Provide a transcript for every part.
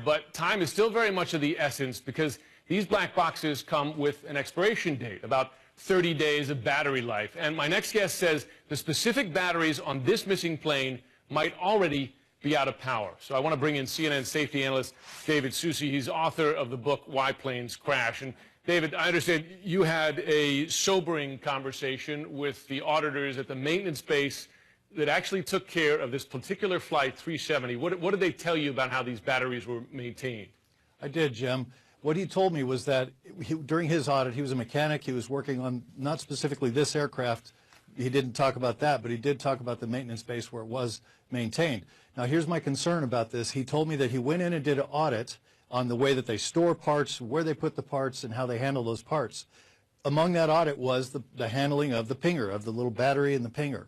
But time is still very much of the essence because these black boxes come with an expiration date, about 30 days of battery life. And my next guest says the specific batteries on this missing plane might already be out of power. So I want to bring in CNN safety analyst David Susi. He's author of the book Why Planes Crash. And David, I understand you had a sobering conversation with the auditors at the maintenance base that actually took care of this particular flight 370. What did they tell you about how these batteries were maintained? I did, Jim. What he told me was that during his audit, he was a mechanic. He was working on not specifically this aircraft. He didn't talk about that, but he did talk about the maintenance base where it was maintained. Now, here's my concern about this. He told me that he went in and did an audit on the way that they store parts, where they put the parts, and how they handle those parts. Among that audit was the handling of the pinger, of the little battery and the pinger.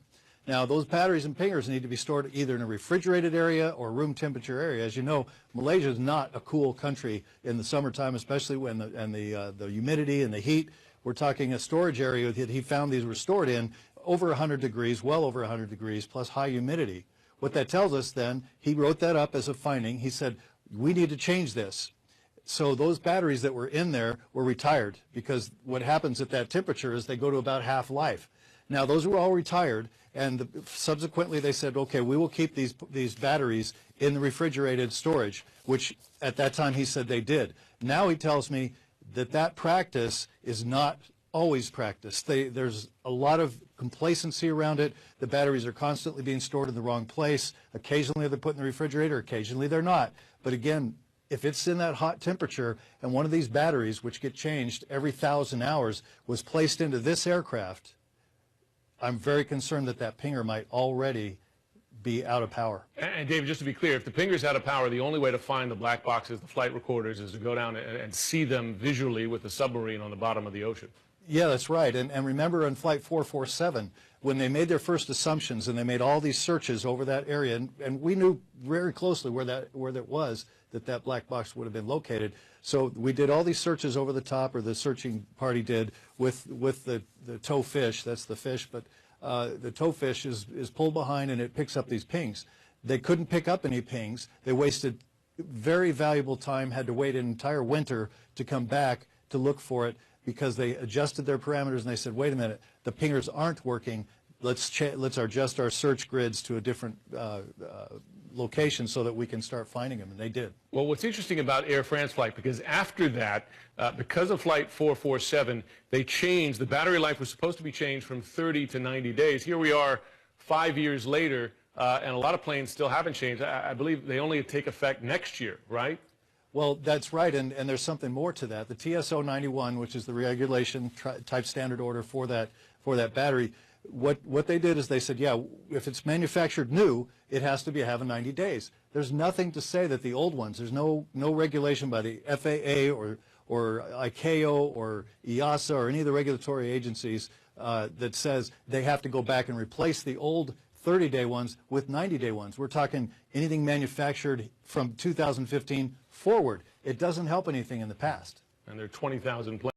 Now, those batteries and pingers need to be stored either in a refrigerated area or room temperature area. As you know, Malaysia is not a cool country in the summertime, especially when the humidity and the heat. We're talking a storage area that he found these were stored in over 100 degrees, well over 100 degrees, plus high humidity. What that tells us then, he wrote that up as a finding. He said, we need to change this. So those batteries that were in there were retired because what happens at that temperature is they go to about half life. Now, those were all retired, and subsequently they said, okay, we will keep these batteries in the refrigerated storage, which at that time he said they did. Now he tells me that that practice is not always practiced. There's a lot of complacency around it. The batteries are constantly being stored in the wrong place. Occasionally they're put in the refrigerator, occasionally they're not. But again, if it's in that hot temperature and one of these batteries, which get changed every 1,000 hours, was placed into this aircraft, I'm very concerned that that pinger might already be out of power. And David, just to be clear, if the pinger's out of power, the only way to find the black boxes, the flight recorders, is to go down and see them visually with the submarine on the bottom of the ocean. Yeah, that's right. And remember on Flight 447, when they made their first assumptions and they made all these searches over that area, and we knew very closely where that was, that black box would have been located. So we did all these searches over the top, or the searching party did, with the tow fish. That's the fish, but the tow fish is pulled behind and it picks up these pings. They couldn't pick up any pings. They wasted very valuable time, had to wait an entire winter to come back to look for it because they adjusted their parameters and they said, wait a minute, the pingers aren't working. Let's adjust our search grids to a different location so that we can start finding them, and they did. Well, what's interesting about Air France flight, because after that, because of Flight 447, they changed, the battery life was supposed to be changed from 30 to 90 days. Here we are 5 years later, and a lot of planes still haven't changed. I believe they only take effect next year, right? Well, that's right, and there's something more to that. The TSO 91, which is the regulation type standard order for that battery, what they did is they said, yeah, if it's manufactured new, it has to have 90 days. There's nothing to say that the old ones, there's no regulation by the FAA or ICAO or EASA or any of the regulatory agencies that says they have to go back and replace the old 30-day ones with 90-day ones. We're talking anything manufactured from 2015 forward. It doesn't help anything in the past. And there are 20,000 planes.